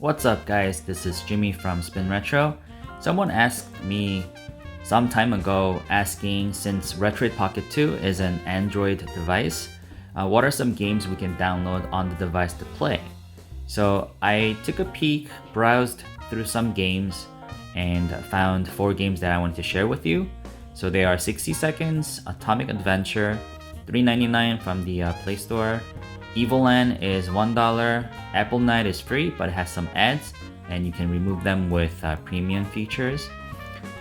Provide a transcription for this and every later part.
What's up guys, this is Jimmy from Spin Retro. Someone asked me some time ago asking, since Retroid Pocket 2 is an Android device, what are some games we can download on the device to play? So I took a peek, browsed through some games, and found 4 games that I wanted to share with you. So they are 60 Seconds, Atomic Adventure, $3.99 from the Play Store. Evoland is $1, Apple Night is free but it has some ads and you can remove them with premium features.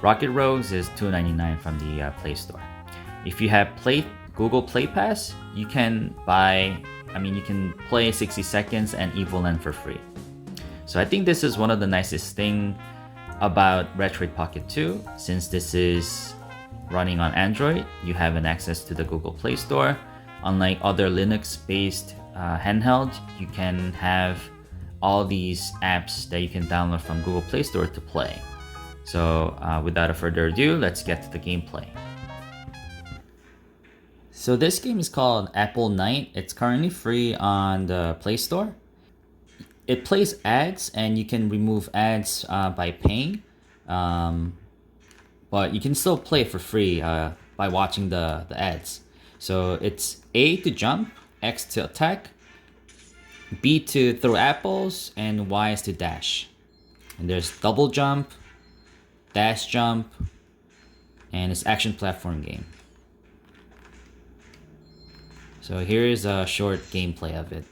Rocket Rogues is $2.99 from the Play Store. If you have Google Play Pass, you can play 60 Seconds and Evoland for free. So I think this is one of the nicest thing about Retroid Pocket 2. Since this is running on Android, you have an access to the Google Play Store. Unlike other Linux-based handheld, you can have all these apps that you can download from Google Play Store to play. So without further ado, let's get to the gameplay. So this game is called Apple Night. It's currently free on the Play Store. It plays ads and you can remove ads by paying. But you can still play for free by watching the ads. So it's A to jump, X to attack, B to throw apples, and Y is to dash. And there's double jump, dash jump, and it's action platform game. So here is a short gameplay of it.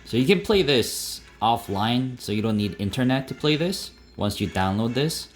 So you can play this offline, so you don't need internet to play this once you download this.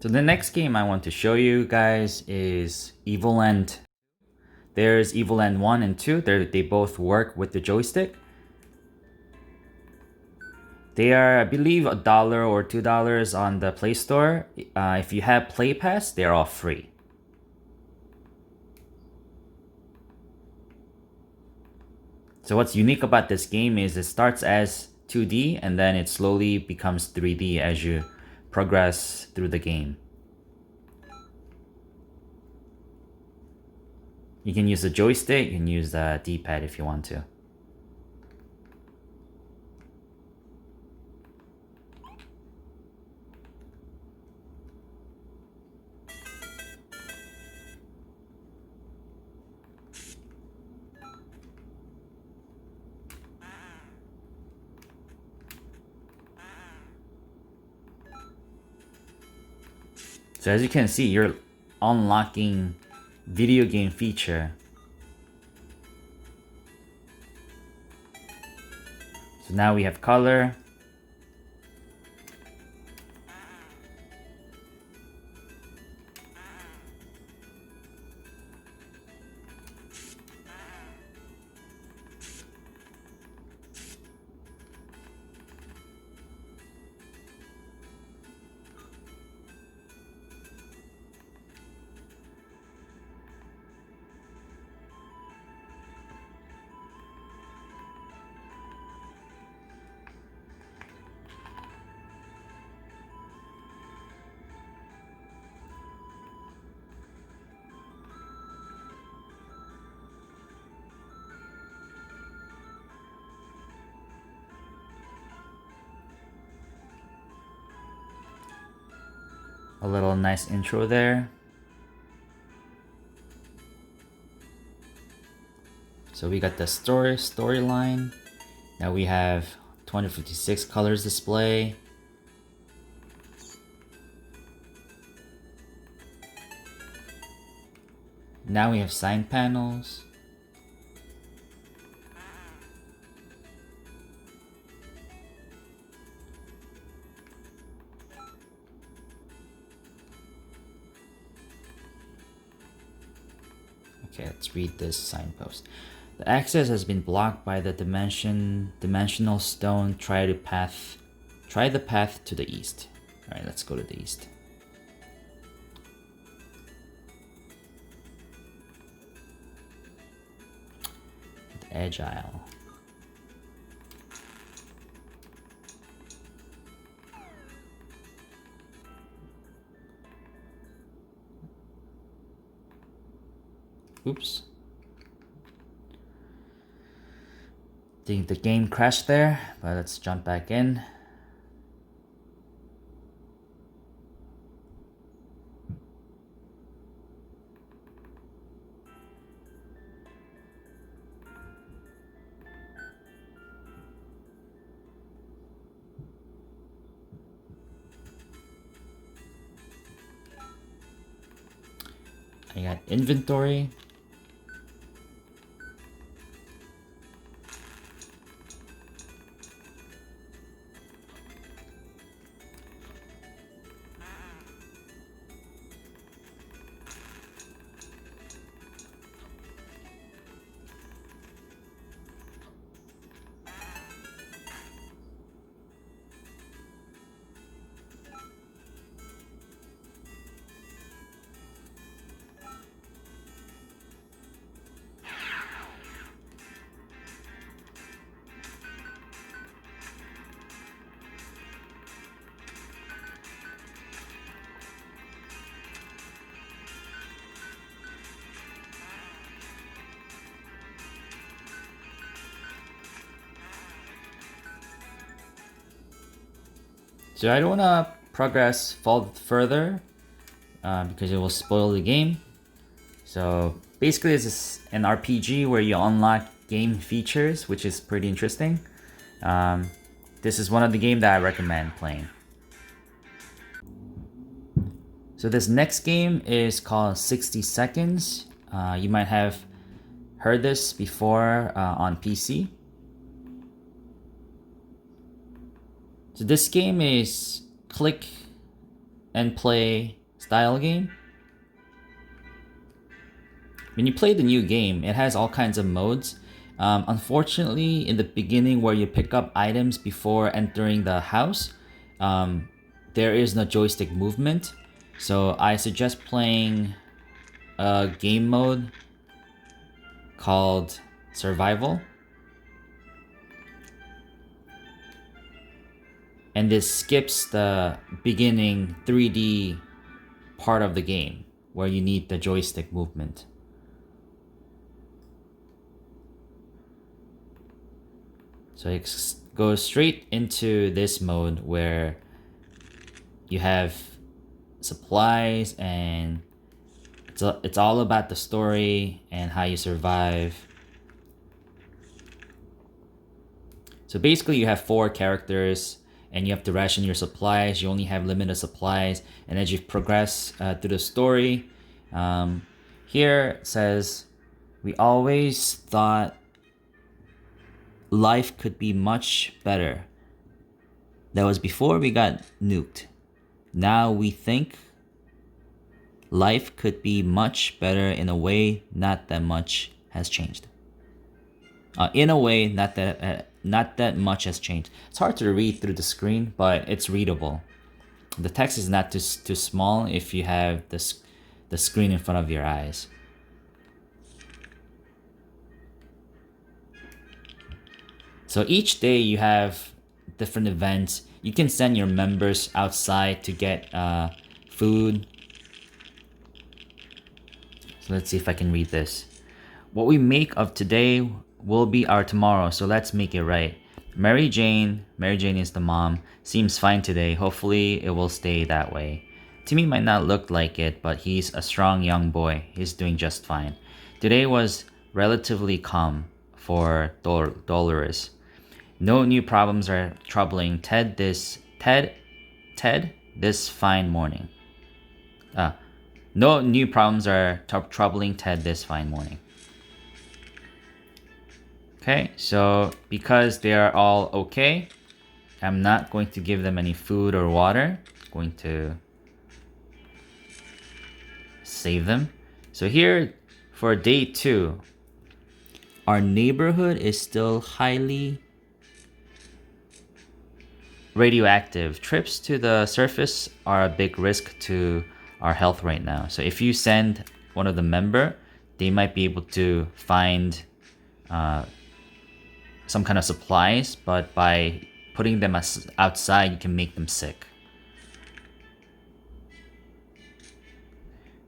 So the next game I want to show you guys is Evoland. There's Evoland 1 and 2. They both work with the joystick. They are, I believe, $1 or $2 on the Play Store. If you have Play Pass, they're all free. So what's unique about this game is it starts as 2D and then it slowly becomes 3D as you progress through the game. You can use the joystick, you can use the D-pad if you want to. So as you can see, you're unlocking video game feature. So now we have color. A little nice intro there. So we got the storyline. Now we have 256 colors display. Now we have sign panels. Okay, let's read this signpost. The access has been blocked by the dimensional stone. Try the path to the east. All right, let's go to the east. Agile. Oops. Think the game crashed there, but let's jump back in. I got inventory. So I don't want to progress further because it will spoil the game. So basically this is an RPG where you unlock game features, which is pretty interesting. This is one of the games that I recommend playing. So this next game is called 60 Seconds. You might have heard this before on PC. So this game is click and play style game. When you play the new game, it has all kinds of modes. Unfortunately, in the beginning where you pick up items before entering the house, there is no joystick movement. So I suggest playing a game mode called Survival. And this skips the beginning 3D part of the game where you need the joystick movement. So it goes straight into this mode where you have supplies and it's all about the story and how you survive. So basically you have 4 characters and you have to ration your supplies. You only have limited supplies, and as you progress through the story, here it says, we always thought life could be much better. That was before we got nuked. Now we think life could be much better in a way not that much has changed. In a way, not that much has changed. It's hard to read through the screen, but it's readable. The text is not too small if you have the screen in front of your eyes. So each day you have different events. You can send your members outside to get food. So let's see if I can read this. What we make of today will be our tomorrow, so let's make it right. Mary Jane is the mom, seems fine today. Hopefully it will stay that way. Timmy might not look like it, but he's a strong young boy. He's doing just fine. Today was relatively calm. Dolores. No new problems are troubling Ted this fine morning. No new problems are troubling Ted this fine morning. Okay, so because they are all okay, I'm not going to give them any food or water. I'm going to save them. So here for day 2, our neighborhood is still highly radioactive. Trips to the surface are a big risk to our health right now. So if you send one of the member, they might be able to find some kind of supplies, but by putting them outside, you can make them sick.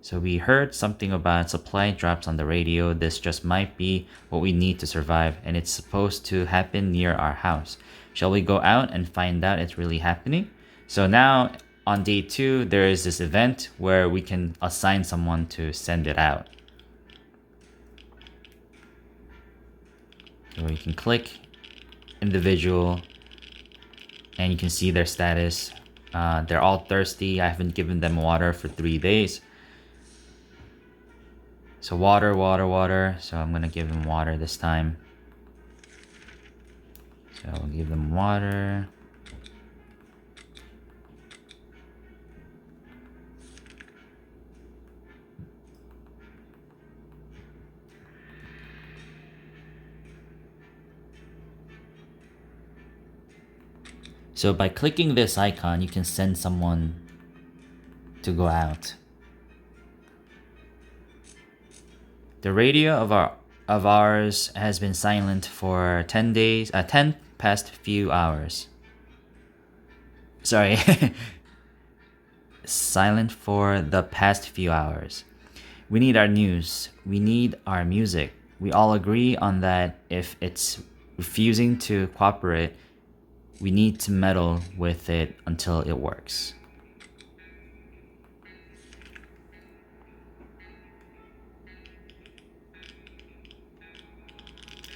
So we heard something about supply drops on the radio. This just might be what we need to survive, and it's supposed to happen near our house. Shall we go out and find out it's really happening? So now on day 2, there is this event where we can assign someone to send it out. So you can click individual and you can see their status. They're all thirsty. I haven't given them water for 3 days. So water. So I'm gonna give them water this time. So I'll give them water. So by clicking this icon, you can send someone to go out. The radio of ours has been silent for 10 past few hours. Sorry. Silent for the past few hours. We need our news. We need our music. We all agree on that. If it's refusing to cooperate, we need to meddle with it until it works.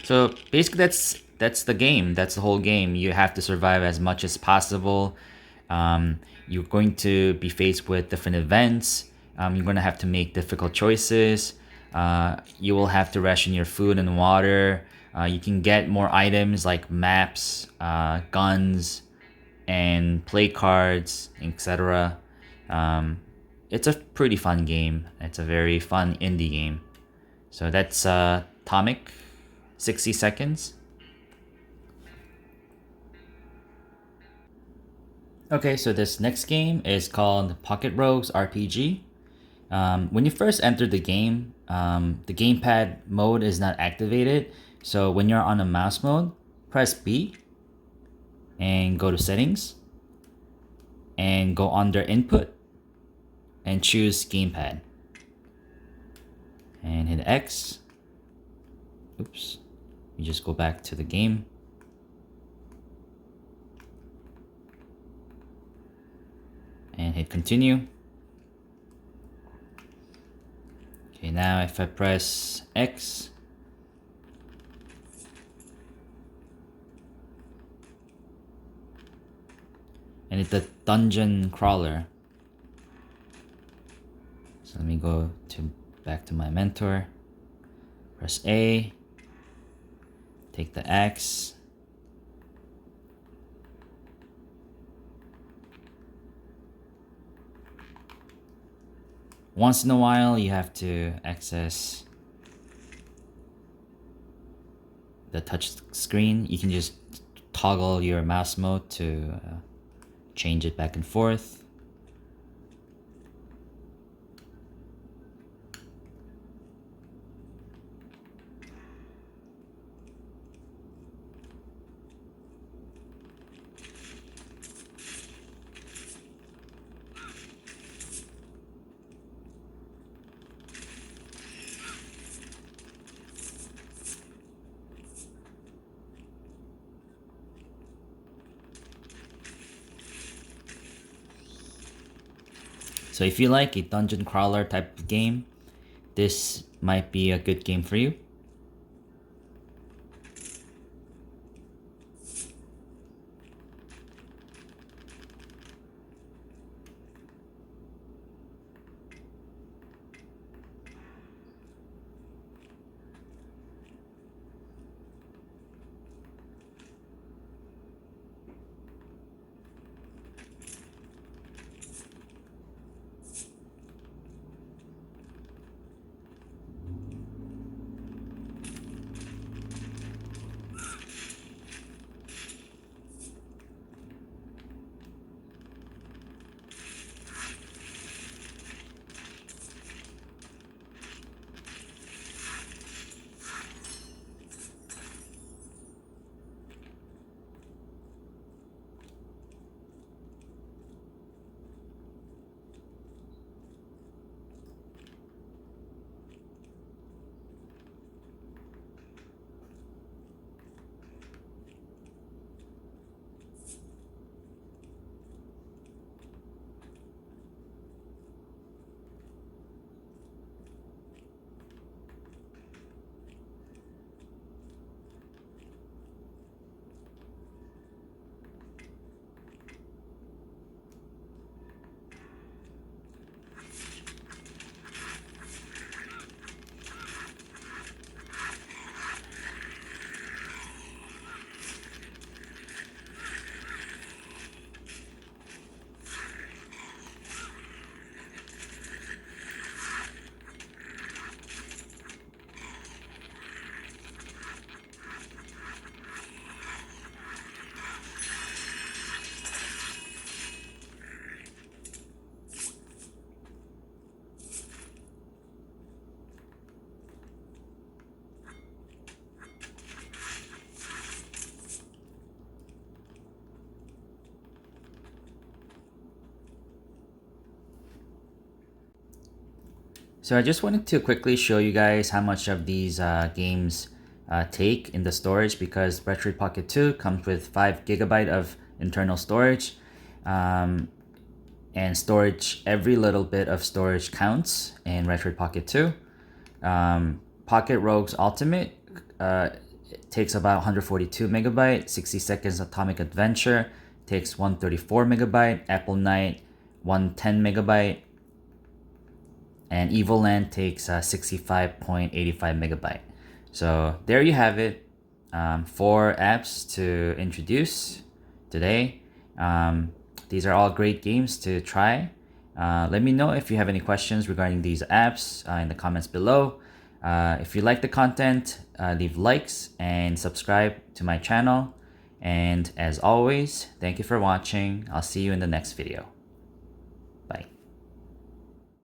So basically that's the game. That's the whole game. You have to survive as much as possible. You're going to be faced with different events. You're going to have to make difficult choices. You will have to ration your food and water. You can get more items like maps, guns, and play cards, etc. It's a pretty fun game. It's a very fun indie game. So that's Atomic, 60 seconds. Okay, so this next game is called Pocket Rogues RPG. When you first enter the game, the gamepad mode is not activated. So when you're on a mouse mode, press B and go to settings and go under input and choose gamepad and hit X. Oops, you just go back to the game. And hit continue. Okay, now if I press X, and it's the dungeon crawler. So let me go back to my mentor. Press A, take the X, once in a while you have to access the touch screen. You can just toggle your mouse mode to change it back and forth. So if you like a dungeon crawler type of game, this might be a good game for you. So I just wanted to quickly show you guys how much of these games take in the storage, because Retroid Pocket 2 comes with 5 GB of internal storage. And storage, every little bit of storage counts in Retroid Pocket 2. Pocket Rogues Ultimate takes about 142 megabyte. 60 Seconds Atomic Adventure takes 134 megabyte. Apple Night 110 megabyte. And Evoland takes 65.85 megabyte. So there you have it. 4 apps to introduce today. These are all great games to try. Let me know if you have any questions regarding these apps in the comments below. If you like the content, leave likes and subscribe to my channel. And as always, thank you for watching. I'll see you in the next video.